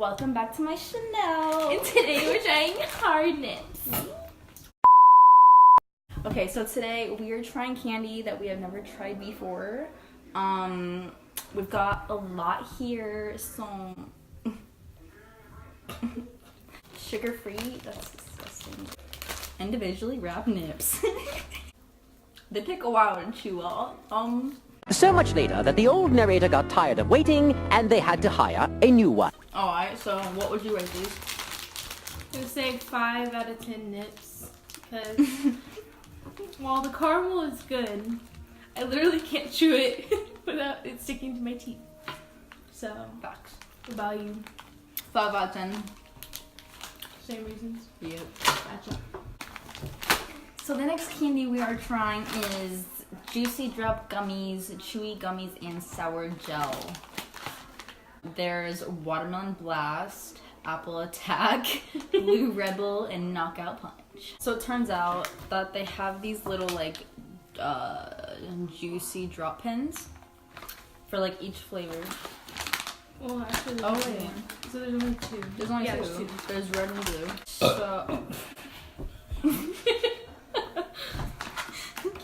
welcome back to my Chanel. And today we're trying hard nips. Okay, so today we are trying candy that we have never tried before. We've got a lot here, so sugar-free, that's disgusting. Individually wrapped nips. They take a while to chew off. So much later that the old narrator got tired of waiting and they had to hire a new one. Alright, so what would you rate these? I'm gonna say 5 out of 10 nips because while the caramel is good, I literally can't chew it without it sticking to my teeth. So, Facts. what about you? 5 out of 10. Same reasons? Yep. Gotcha. So the next candy we are trying is Juicy Drop Gummies, Chewy Gummies, and Sour Gel. There's Watermelon Blast, Apple Attack, Blue Rebel, and Knockout Punch. So it turns out that they have these little like juicy drop pins for like each flavor. Well, actually, Oh, there's wait. one. So there's only 2. There's only Yeah, two. there's 2. There's red and blue. So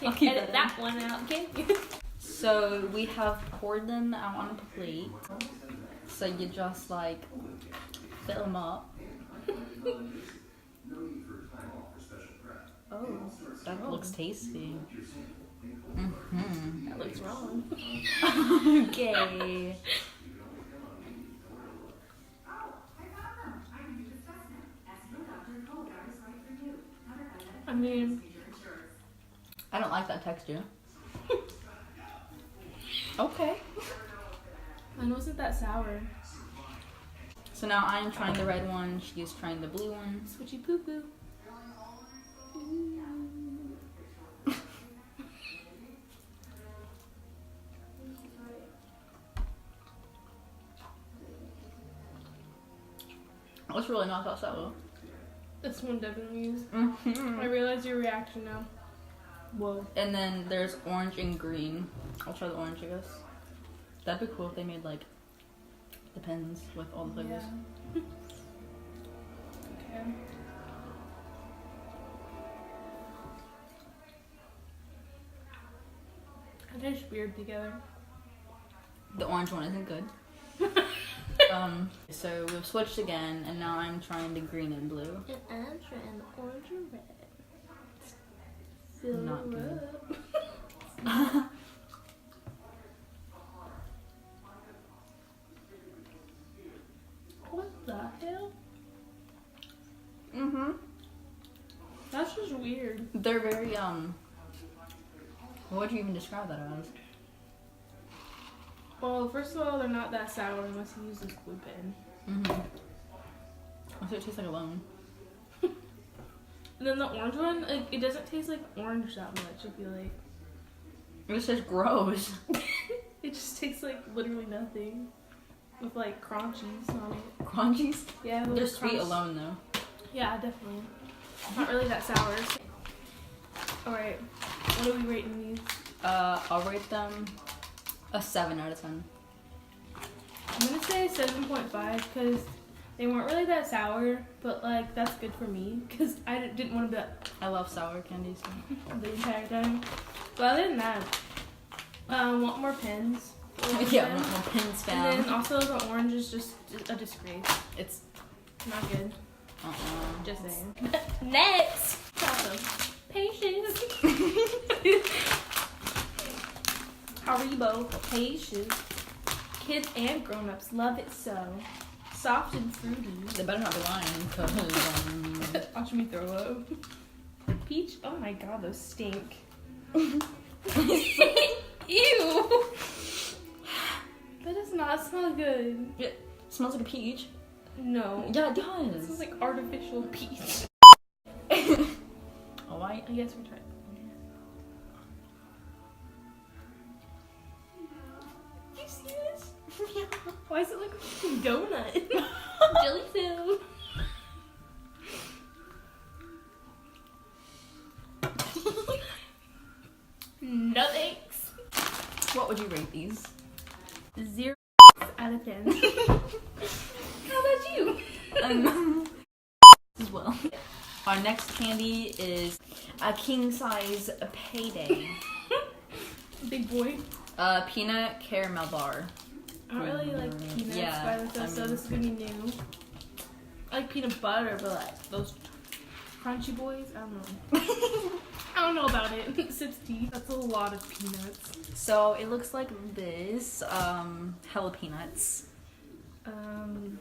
Can't keep edit that that one out, can you? So we have poured them out on a plate. So you just like fill them up. Oh, that looks tasty. That looks wrong. Okay. I mean, I don't like that texture. Okay. mine wasn't that sour. So now I am trying the red one. She is trying the blue one. Switchy poo poo. It's really not that sour. This one definitely is. Mm-hmm. I realize your reaction now. Whoa. And then there's orange and green. I'll try the orange, I guess. That'd be cool if they made like the pens with all the flavors. Yeah. Okay. They taste weird together. The orange one isn't good. So we've switched again, and now I'm trying the green and blue. And I'm trying the orange and red. Fill Not good. up. What the hell? Mm-hmm. That's just weird. They're very, what would you even describe that as? Well, first of all, they're not that sour unless you use this blue pen. Mm-hmm. So it tastes like a lemon. And then the orange one, like, it doesn't taste like orange that much, I feel like. It just tastes gross. It just tastes like literally nothing. With like crunchies on it. Crunchies? Yeah, They're little sweet crunch- alone, though. Yeah, definitely. Not really that sour. Alright, what are we rating these? I'll rate them a 7 out of 10. I'm gonna say 7.5 because they weren't really that sour, but like that's good for me because I didn't want to be that I love sour candies. the entire time. But other than that, want more pens. Yeah, I want more pins found. And then also the orange is just a disgrace. It's Not good. Just It's- saying. Next! Awesome. Patience. Haribo. Patience. Kids and grown-ups love it so. Soft and fruity. They better not be lying, because, Watch me throw up. Peach? Oh my god, those stink. Ew! That does not smell good. It smells like a peach. No. Yeah, it This does. is like artificial peach. Oh, I... I guess we're trying. You see this? Why is it like a donut? Jelly filled. No thanks. What would you rate these? 0 out of 10. How about you? as well. Our next candy is a king size payday. Big boy. Peanut caramel bar. I don't really like peanuts by themselves, so this is gonna be new. I like peanut butter, but like those crunchy boys, I don't know. I don't know about it. Sips tea. That's a lot of peanuts. So it looks like this. Hella peanuts. Bon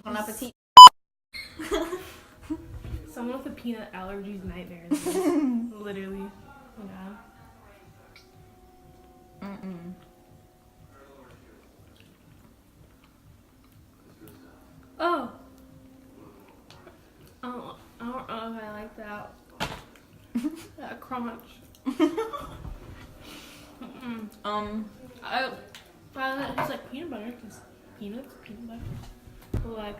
appetit. Someone with a peanut allergy is nightmare. Literally. Yeah. Oh. I don't know if I like that. That crunch. I it's like peanut butter because peanuts, peanut butter. But like,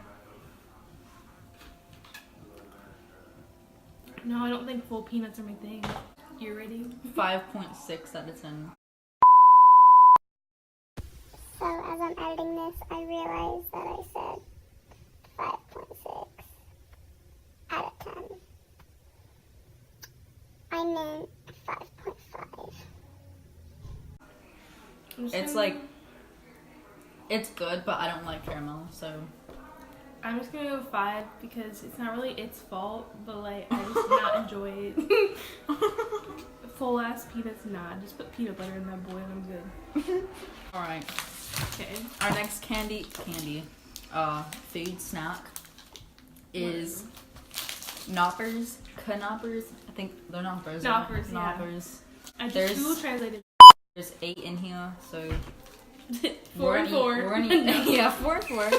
no, I don't think full peanuts are my thing. You ready? 5.6 out of 10. So as I'm editing this, I realized that I said 5.6 out of 10. I meant 5.5. It's like, it's good, but I don't like caramel, so. I'm just gonna go 5 because it's not really its fault, but like I just did not enjoy it. Full ass peanuts, nah. Just put peanut butter in that boy and I'm good. Alright. Okay. Our next food snack is Knoppers. Knoppers. I think they're Knoppers. Knoppers, yeah. Knoppers. I just There's- Google translated. There's 8 in here, so 4 and 4. We're gonna eat, yeah, 4 and 4.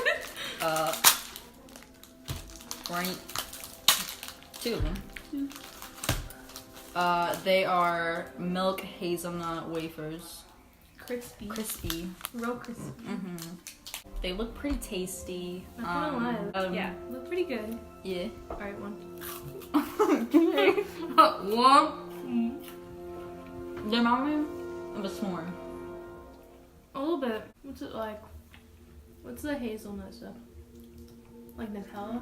We're gonna eat 2 of them. They are milk hazelnut wafers. Crispy. Real crispy. They look pretty tasty. Not gonna lie. Yeah, look pretty good. Yeah. Alright, 1. One. They remind me of a s'more. A little bit. What's it like? What's the hazelnut stuff? Like Nutella?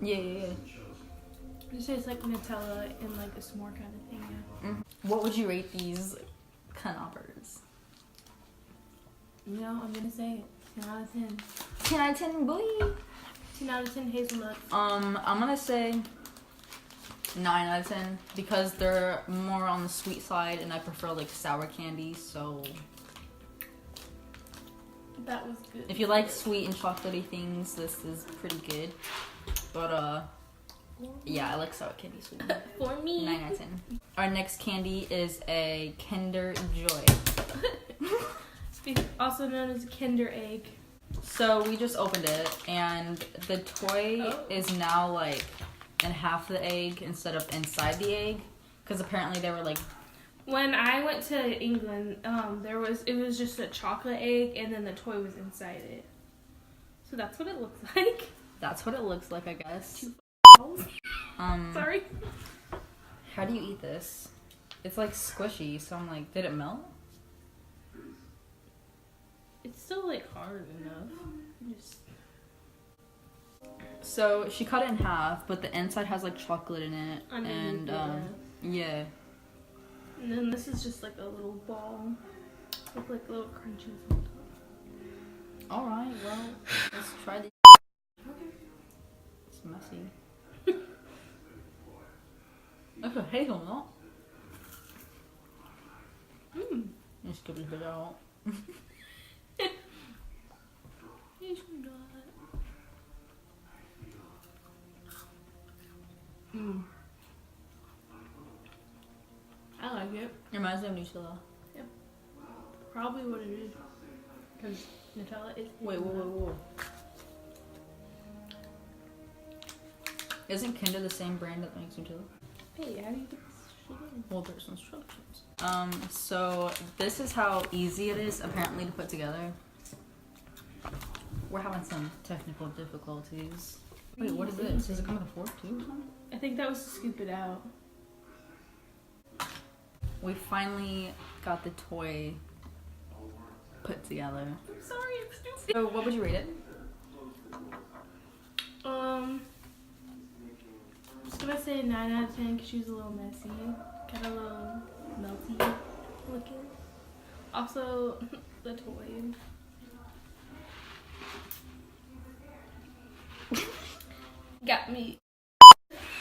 Yeah. You say it's like Nutella and like a s'more kind of thing, yeah. What would you rate these Knoppers? You know, I'm gonna say 10 out of 10. 10 out of 10, boy. 10 out of 10 hazelnuts. I'm gonna say 9 out of 10 because they're more on the sweet side and I prefer like sour candy, so That was good. if you like sweet and chocolatey things, this is pretty good. But yeah, I like sour candy sweet. For me. 9 out of 10. Our next candy is a Kinder Joy. Also known as Kinder Egg. So we just opened it and the toy is now like in half the egg instead of inside the egg because apparently they were like, When I went to England, it was just a chocolate egg and then the toy was inside it. So that's what it looks like. that's what it looks like, I guess. Sorry. How do you eat this? It's like squishy, so I'm like, did it melt? It's still like hard enough. Just So she cut it in half, but the inside has like chocolate in it, underneath and yeah. And then this is just like a little ball with like little crunches on top. All right, well, let's try this. Okay. It's messy. That's a hazelnut. Just give it a bit out. I like it. It reminds me of Nutella. Probably what it is. Because Nutella is. Wait, whoa. Isn't Kinder the same brand that makes Nutella? Hey, how do you get this shit in? Well, there's instructions. So this is how easy it is apparently to put together. We're having some technical difficulties. Wait, what is this? Does it come with a fork too or something? I think that was to scoop it out. We finally got the toy put together. I'm sorry, I'm stupid. So what would you rate it? say 9 out of 10 because she was a little messy. Kind of a little melty looking. Also, the toy. Got me.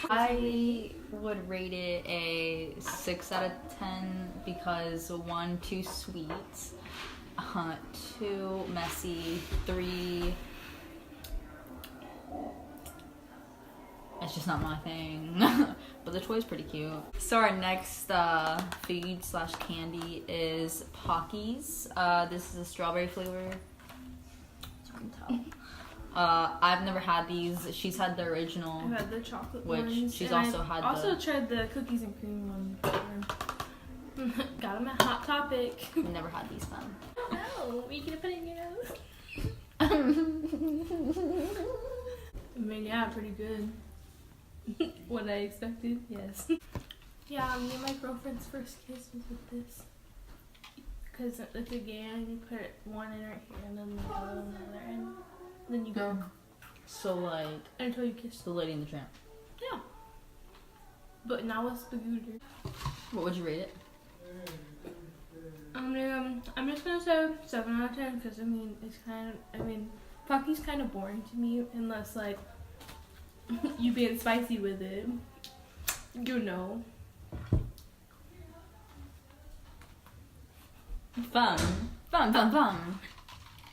I would rate it a 6 out of 10 because 1, too sweet, 2, messy, 3, it's just not my thing. But the toy's pretty cute. So our next food / candy is Pockies. This is a strawberry flavor. As you can tell. I've never had these. She's had the original. I've had the chocolate Which ones. she's and also I've had also tried the cookies and cream one before. Got them at Hot Topic. Never had these fun. Oh, are you gonna put it in your nose? I mean, yeah, pretty good. What I expected, yes. Yeah, me and my girlfriend's first kiss was with this. Because it's a game, you put one in her hand and then the other in the other end. Then you go So like until you kiss. the Lady and the Tramp. Yeah. But now it's Spagooter. What would you rate it? I'm just gonna say 7 out of 10 because it's kind of, Pocky's kind of boring to me unless like you being spicy with it. You know. Fun.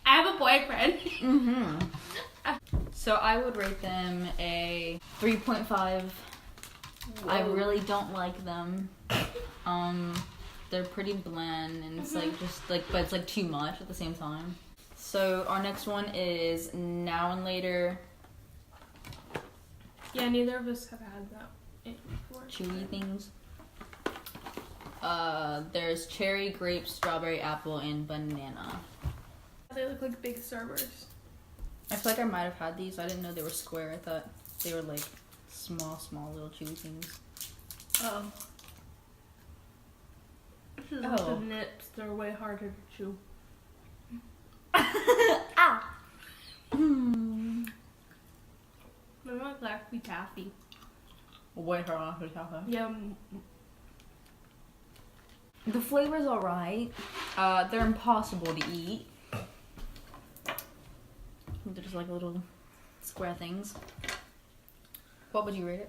I have a boyfriend. Mm-hmm. So I would rate them a 3.5. I really don't like them. They're pretty bland and it's like just like, but it's like too much at the same time. So our next one is Now and Later Yeah, neither of us have had that before. chewy things. There's cherry, grape, strawberry, apple, and banana. They look like big Starbursts. I feel like I might have had these. I didn't know they were square. I thought they were like small little chewy things. Oh. Oh. The nips, they're way harder to chew. Ah! They're like Laffy Taffy. Way harder to tell. Yeah. The flavor's alright. They're impossible to eat. They're just like little square things. What would you rate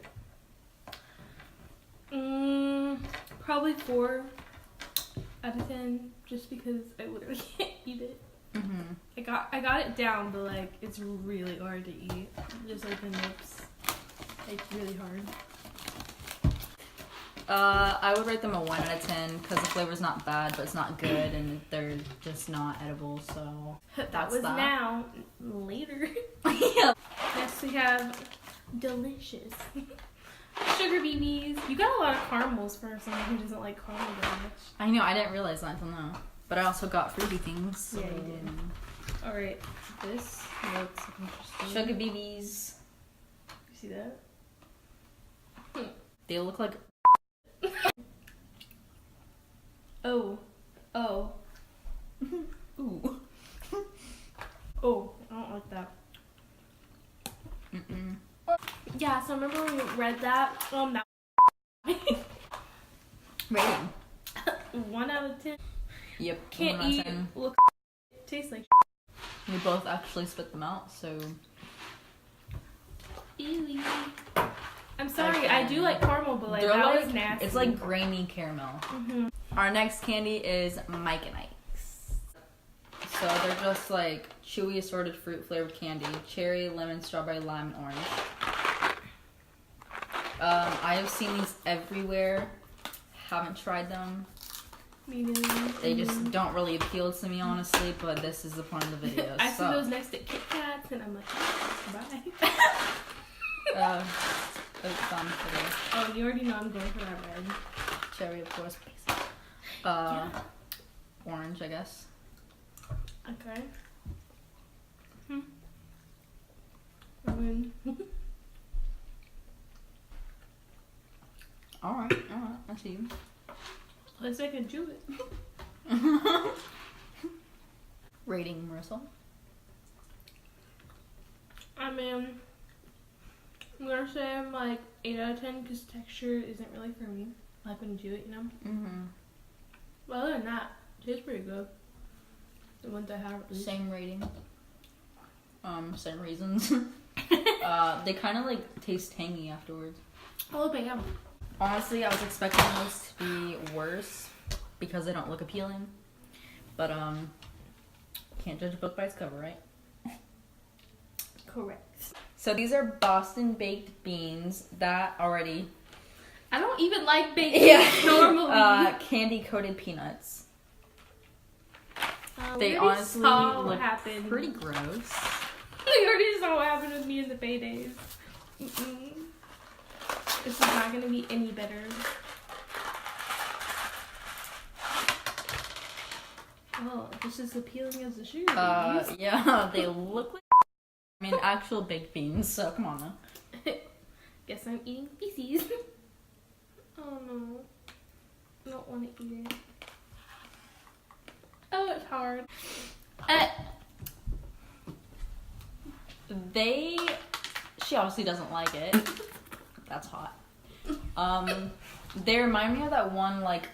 it? Probably 4 out of 10, just because I literally can't eat it. Mm-hmm. I got it down, but like it's really hard to eat. Just like the nips, it's really hard. I would rate them a 1 out of 10 because the flavor's not bad, but it's not good, and they're just not edible. So That was that. now. Later. Yeah. Next we have delicious sugar BBs. You got a lot of caramels for someone who doesn't like caramel very much. I know. I didn't realize that until now. But I also got fruity things. So. Yeah, you did. All right, this looks interesting. Sugar BBs. You see that? They look like. Oh. Ooh. Oh, I don't like that. Mm-mm. Yeah, so I remember when we read that. That Rating. 1 out of 10. Yep. Can't 1 out of eat. 10. Look, tastes like. We both actually spit them out, so. Ew. I'm sorry, I do like caramel, but like They're that like, was nasty. it's like grainy caramel. Mm-hmm. Our next candy is Mike and Ike's. So they're just like chewy assorted fruit flavored candy. Cherry, lemon, strawberry, lime, and orange. I have seen these everywhere. Haven't tried them. Me neither. They just don't really appeal to me, honestly, but this is the point of the video. I see so, those next to Kit Kats, and I'm like, bye. Oat fun today. Oh, you already know I'm going for that red. Cherry, of course. Yeah. Orange, I guess. Okay. I mean, Alright, I see you. at least I can chew it. Rating, Marissa? I mean, I'm gonna say I'm like 8 out of 10 because texture isn't really for me. Like when you do it, you know? Mm-hmm. But other than that, it tastes pretty good. The ones I have. At least. Same rating. Same reasons. They kind of like taste tangy afterwards. Oh, bam. Honestly, I was expecting those to be worse because they don't look appealing. But can't judge a book by its cover, right? Correct. So these are Boston baked beans that already I don't even like baked beans normally. candy coated peanuts. We They already honestly saw what look happened. pretty gross. We already saw what happened with me in the Bay Days. Mm-mm. This is not gonna be any better. Oh, just as appealing as the shoe. babies. Yeah, they look like actual baked beans, so come on now. Guess I'm eating feces. Oh no. I don't want to eat it. Oh, it's hard. She obviously doesn't like it. That's hot. They remind me of that one like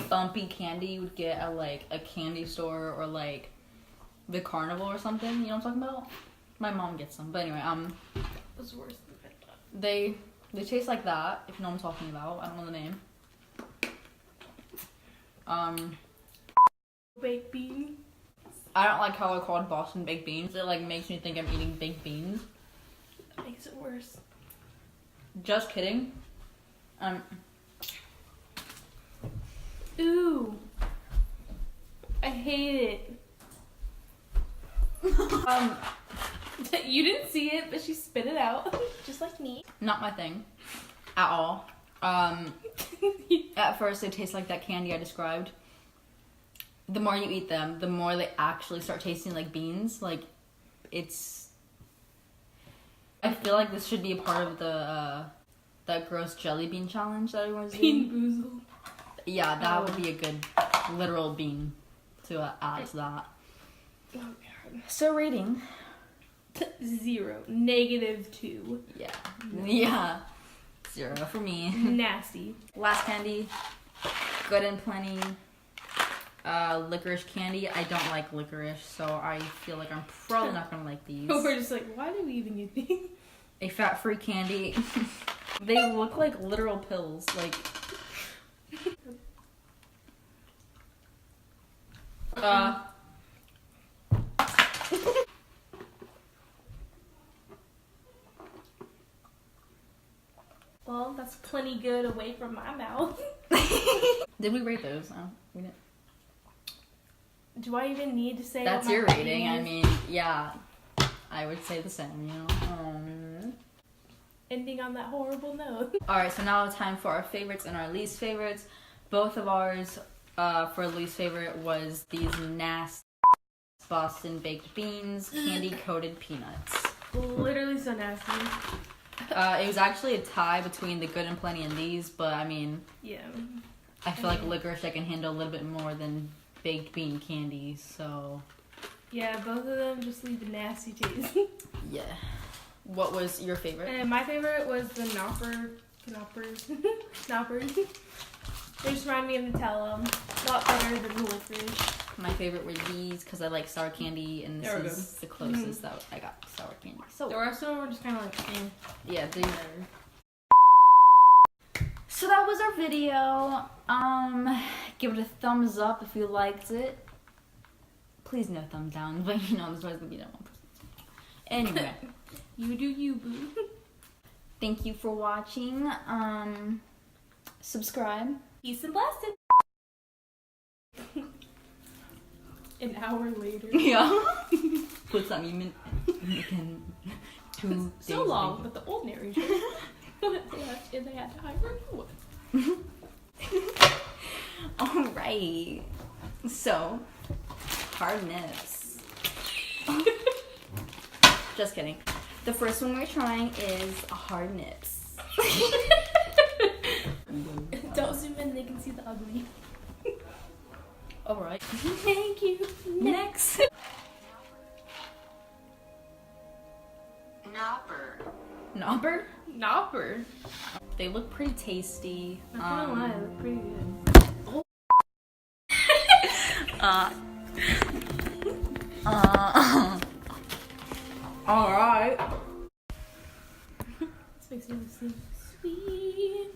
bumpy candy you would get at like a candy store or like the carnival or something. You know what I'm talking about? My mom gets them, but anyway, It was worse than I thought. they taste like that. If you know what I'm talking about, I don't know the name. Baked bean. I don't like how I called Boston baked beans. It like makes me think I'm eating baked beans. That makes it worse. Just kidding. Ooh. I hate it. You didn't see it, but she spit it out. Just like me. Not my thing at all. At first they taste like that candy I described. The more you eat them, the more they actually start tasting like beans. Like, it's... I feel like this should be a part of the, that gross jelly bean challenge that everyone's Bean doing. boozled. Yeah, that would be a good literal bean to add to that. Oh god. So rating. 0. -2. Yeah. Yeah. 0 for me. Nasty. Last candy. Good and Plenty. Licorice candy. I don't like licorice, so I feel like I'm probably not gonna like these. We're just like, why do we even get these? A fat-free candy. They look like literal pills. Like, Well, that's plenty good away from my mouth. did we rate those? No, we didn't. Do I even need to say That's what my your rating. I is? mean, yeah, I would say the same. You know. Ending on that horrible note. All right, so now it's time for our favorites and our least favorites. Both of ours for least favorite was these nasty Boston baked beans, candy coated peanuts. Literally so nasty. It was actually a tie between the Good and Plenty and these, but I mean, Yeah. I feel like licorice I can handle a little bit more than baked bean candy, so Yeah, both of them just leave a nasty taste. yeah. What was your favorite? And my favorite was the Knoppers. They just remind me of Nutella. A lot better than the licorice. My favorite were these because I like sour candy, and There we this is the closest that I got to sour candy. So The rest of them were just kind of like, eh. yeah, these are. So that was our video. Give it a thumbs up if you liked it. Please no thumbs down, but you know there's always gonna be that one person. Anyway, You do you, boo. thank you for watching. Subscribe. Peace and blessings. An hour later. Yeah. Put something in 2 days. So long, later. but the old narrator left and they had to hire a new one. Alright. So, hard nips. Just kidding. The first one we're trying is hard nips. Don't zoom in, they can see the ugly. Alright. Thank you. Next. Knopper. Knopper? Nopper. They look pretty tasty. Not gonna lie, they look pretty good. Alright. This makes me sing sweet,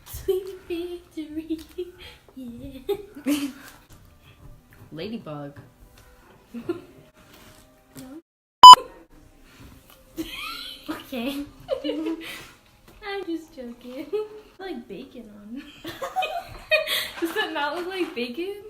sweet victory. Yeah. Ladybug. Okay. I'm just joking. Like bacon on. Does that not look like bacon?